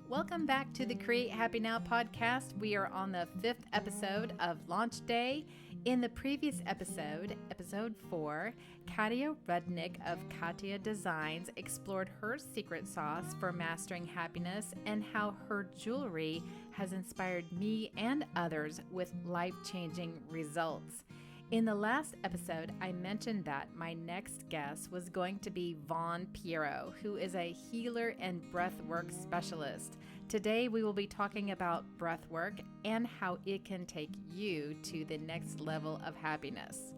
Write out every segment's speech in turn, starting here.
Welcome back to the Create Happy Now podcast. We are on the 5th episode of Launch Day. In the previous episode, episode 4, Katia Rudnick of Katia Designs explored her secret sauce for mastering happiness and how her jewelry has inspired me and others with life-changing results. In the last episode, I mentioned that my next guest was going to be Vaughn Pierro, who is a healer and breathwork specialist. Today, we will be talking about breathwork and how it can take you to the next level of happiness.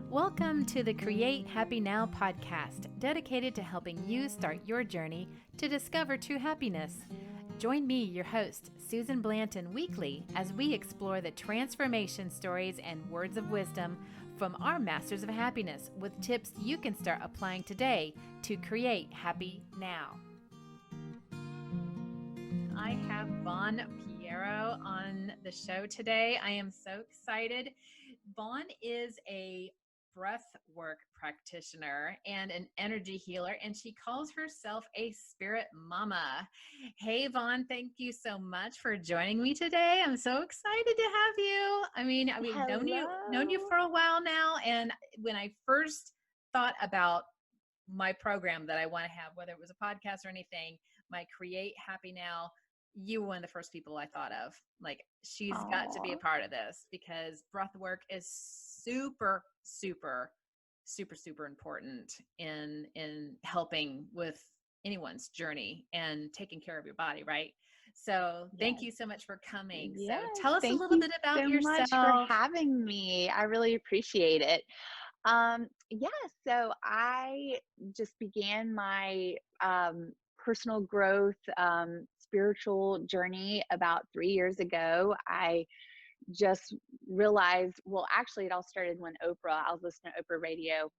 Welcome to the Create Happy Now podcast, dedicated to helping you start your journey to discover true happiness. Join me, your host, Susan Blanton, weekly as we explore the transformation stories and words of wisdom from our masters of happiness with tips you can start applying today to create happy now. I have Vaughn Pierro on the show today. I am so excited. Vaughn is a breathwork practitioner and an energy healer, and she calls herself a spirit mama. Hey, Vaughn, thank you so much for joining me today. I'm so excited to have you. We've known you for a while now, and when I first thought about my program that I want to have, whether it was a podcast or anything, my Create Happy Now, you were one of the first people I thought of. Like, she's got to be a part of this because breath work is super important in helping with anyone's journey and taking care of your body, right? So thank you so much for coming. Yes, So tell us a little bit about so yourself. much for having me. I really appreciate it. So I just began my personal growth, spiritual journey about 3 years ago. I just realized, well, actually, it all started when I was listening to Oprah radio,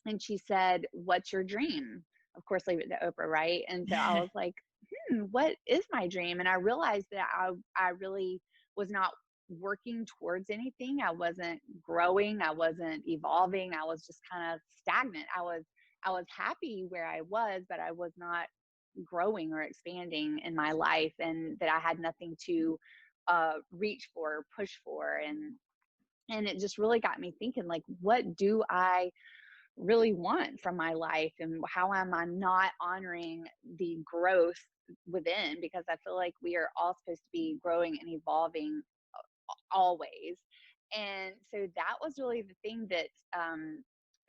and she said, "What's your dream?" Of course, leave it to Oprah, right? And so I was like, what is my dream? And I realized that I really was not working towards anything. I wasn't growing. I wasn't evolving. I was just kind of stagnant. I was happy where I was, but I was not growing or expanding in my life, and that I had nothing to reach for, push for. And it just really got me thinking, like, what do I really want from my life, and how am I not honoring the growth within? Because I feel like we are all supposed to be growing and evolving always. And so that was really the thing that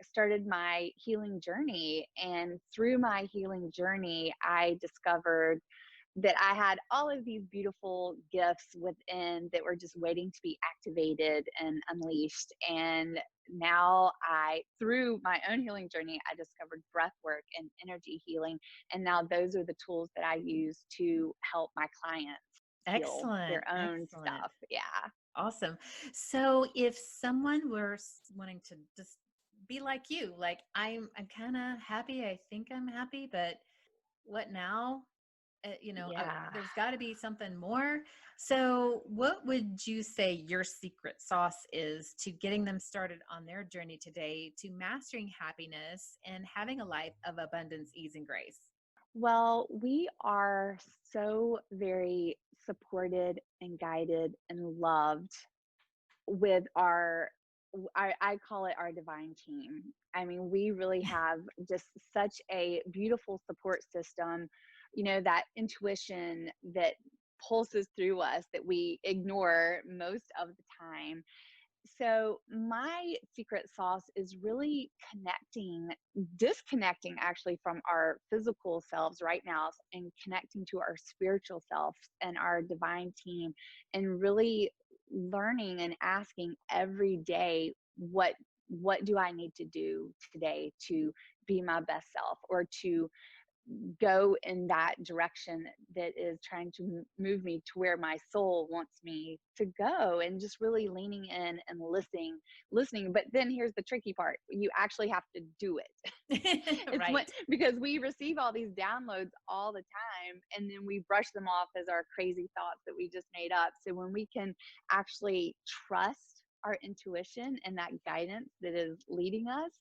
started my healing journey. And through my healing journey, I discovered that I had all of these beautiful gifts within that were just waiting to be activated and unleashed. And now through my own healing journey, I discovered breath work and energy healing. And now those are the tools that I use to help my clients heal their own stuff. Yeah. Awesome. So if someone were wanting to just be like you, like I'm kind of happy, I think I'm happy, but what now? Yeah. There's got to be something more. So what would you say your secret sauce is to getting them started on their journey today to mastering happiness and having a life of abundance, ease, and grace? Well, we are so very supported and guided and loved with I call it our divine team. I mean, we really have just such a beautiful support system, that intuition that pulses through us that we ignore most of the time. So my secret sauce is really disconnecting actually from our physical selves right now, and connecting to our spiritual self and our divine team, and really learning and asking every day, what do I need to do today to be my best self, or to go in that direction that is trying to move me to where my soul wants me to go, and just really leaning in and listening. But then here's the tricky part: you actually have to do it. Right. Because we receive all these downloads all the time, and then we brush them off as our crazy thoughts that we just made up. So when we can actually trust our intuition and that guidance that is leading us,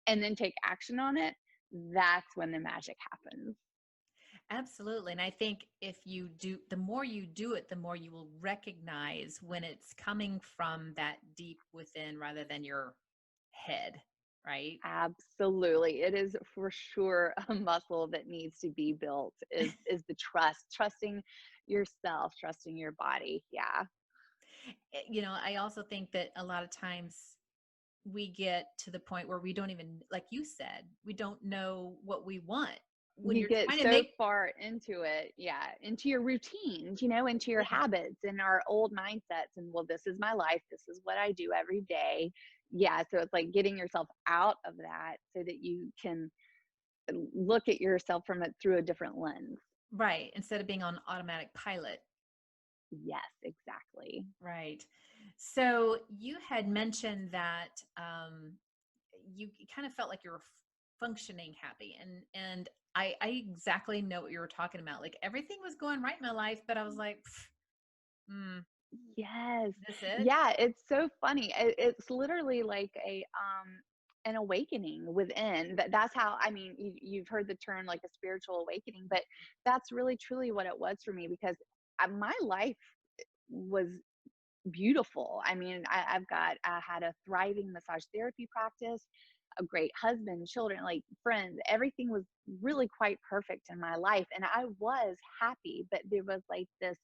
and then take action on it, that's when the magic happens. Absolutely. And I think if you do, the more you do it, the more you will recognize when it's coming from that deep within rather than your head, right? Absolutely. It is for sure a muscle that needs to be built is the trust, trusting yourself, trusting your body. Yeah. I also think that a lot of times we get to the point where we don't even, like you said, we don't know what we want when You you're get trying to so make, far into it, yeah, into your routines, into your yeah, habits and our old mindsets and, well, this is my life, this is what I do every day. Yeah, so it's like getting yourself out of that so that you can look at yourself from it through a different lens. right. Instead of being on automatic pilot. Yes, exactly. Right. So you had mentioned that you kind of felt like you were functioning happy, and I exactly know what you were talking about. Like everything was going right in my life, but I was like, mm, Yes. this it? Yeah, it's so funny. It's literally like an awakening within. That's how, I mean, you've heard the term like a spiritual awakening, but that's really truly what it was for me because my life was beautiful. I mean, I had a thriving massage therapy practice, a great husband, children, like friends. Everything was really quite perfect in my life. And I was happy, but there was like this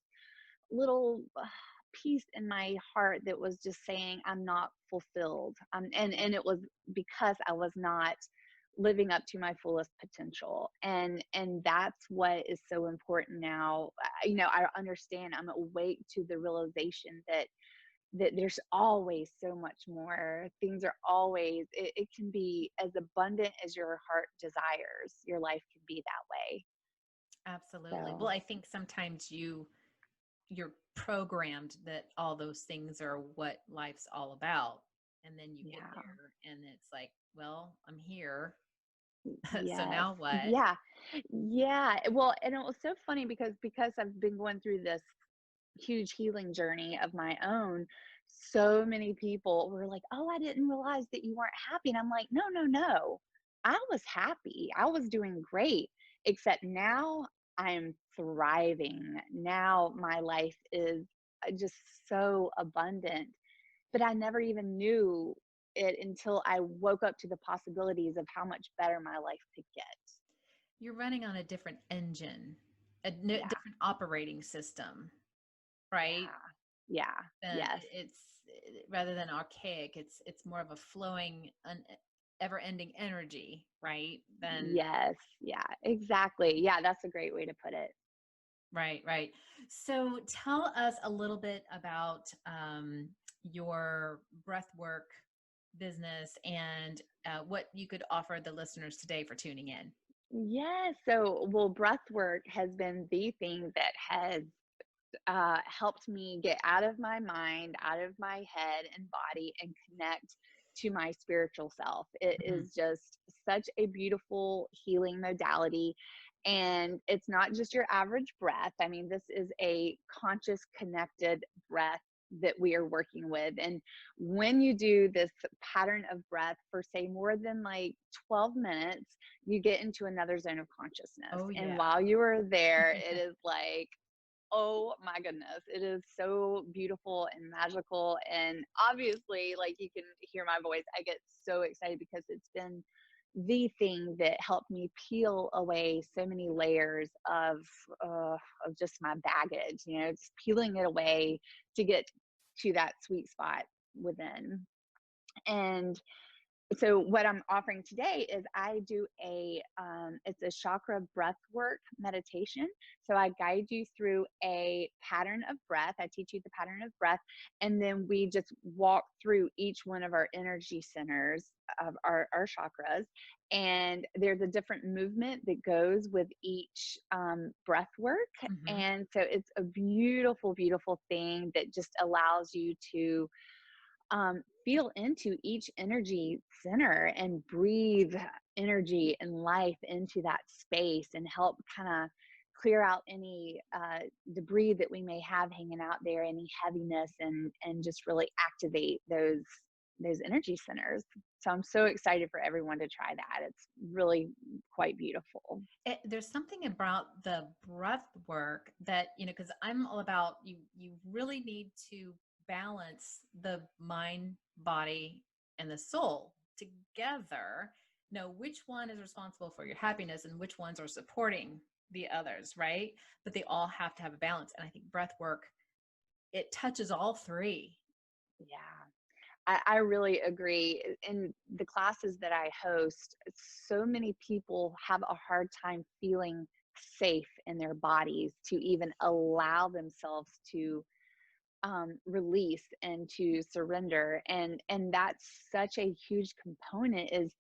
little piece in my heart that was just saying I'm not fulfilled. And it was because I was not living up to my fullest potential. And that's what is so important now. I understand, I'm awake to the realization that there's always so much more. Things are always, it can be as abundant as your heart desires. Your life can be that way. Absolutely. Well, So I think sometimes you're programmed that all those things are what life's all about, and then you get yeah. there, and it's like, well, I'm here. So Yes. now what? Yeah. Yeah. Well, and it was so funny because I've been going through this huge healing journey of my own. So many people were like, "Oh, I didn't realize that you weren't happy." And I'm like, "No, no, no. I was happy. I was doing great. Except now I'm thriving. Now my life is just so abundant, but I never even knew it until I woke up to the possibilities of how much better my life could get. You're running on a different engine, a Yeah, different operating system, right? yeah, yeah, Then yes, it's rather than archaic, it's more of a flowing, ever-ending energy, right? Then yes, yeah, exactly. Yeah, that's a great way to put it. right, right. So tell us a little bit about your breath work business and what you could offer the listeners today for tuning in. Yes. So, well, breath work has been the thing that has helped me get out of my mind, out of my head and body, and connect to my spiritual self. It Mhm. is just such a beautiful healing modality. And it's not just your average breath. I mean, this is a conscious, connected breath that we are working with. And when you do this pattern of breath for, say, more than like 12 minutes, you get into another zone of consciousness. Oh And yeah. while you are there, it is like, oh my goodness, it is so beautiful and magical. And obviously, like you can hear my voice, I get so excited because it's been the thing that helped me peel away so many layers of just my baggage, just peeling it away to get to that sweet spot within. And so what I'm offering today is I do it's a chakra breath work meditation. So I guide you through a pattern of breath. I teach you the pattern of breath, and then we just walk through each one of our energy centers of our chakras. And there's a different movement that goes with each breath work. Hmm. And so it's a beautiful, beautiful thing that just allows you to feel into each energy center and breathe energy and life into that space and help kind of clear out any debris that we may have hanging out there, any heaviness, and just really activate those energy centers. So I'm so excited for everyone to try that. It's really quite beautiful. There's something about the breath work that, because I'm all about you really need to balance the mind, body, and the soul together. Know which one is responsible for your happiness and which ones are supporting the others, right? But they all have to have a balance. And I think breath work, it touches all three. Yeah. I really agree. In the classes that I host, so many people have a hard time feeling safe in their bodies to even allow themselves to release and to surrender. And that's such a huge component is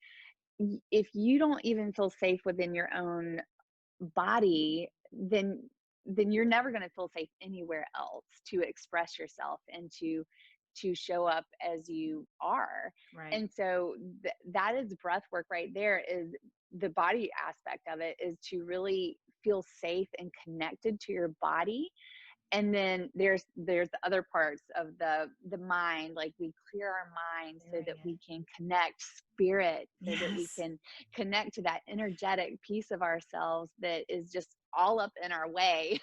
if you don't even feel safe within your own body, then you're never going to feel safe anywhere else to express yourself and to show up as you are. Right. And so that is breath work right there. Is the body aspect of it is to really feel safe and connected to your body. And then there's the other parts of the mind, like we clear our mind so that we can connect spirit, so that we can connect to that energetic piece of ourselves that is just all up in our way.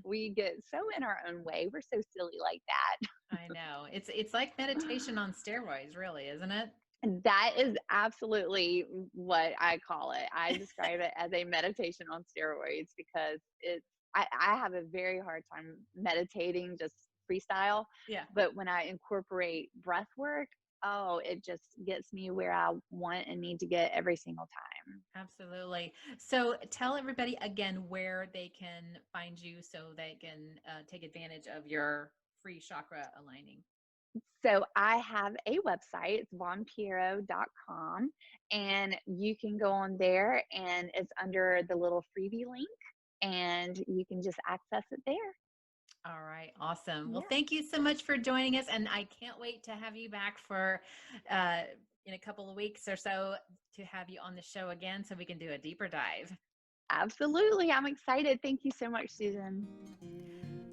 We get so in our own way. We're so silly like that. I know. It's like meditation on steroids, really, isn't it? And that is absolutely what I call it. I describe it as a meditation on steroids because I have a very hard time meditating just freestyle. Yeah. But when I incorporate breath work, oh, it just gets me where I want and need to get every single time. Absolutely. So tell everybody again where they can find you so they can take advantage of your free chakra aligning. So I have a website, it's vaughnpierro.com, and you can go on there and it's under the little freebie link and you can just access it there. All right. Awesome. Well, Yeah. thank you so much for joining us. And I can't wait to have you back for in a couple of weeks or so to have you on the show again so we can do a deeper dive. Absolutely. I'm excited. Thank you so much, Susan.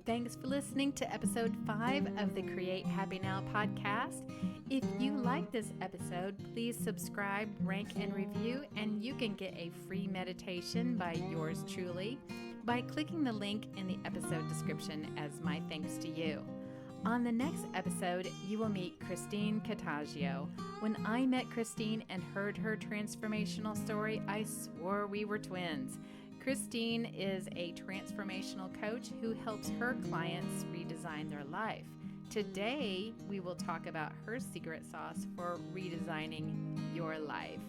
Thanks for listening to episode 5 of the Create Happy Now podcast. If you like this episode, please subscribe, rank, and review, and you can get a free meditation by yours truly by clicking the link in the episode description as my thanks to you. On the next episode, you will meet Christine Cataggio. When I met Christine and heard her transformational story, I swore we were twins. Christine is a transformational coach who helps her clients redesign their life. Today, we will talk about her secret sauce for redesigning your life.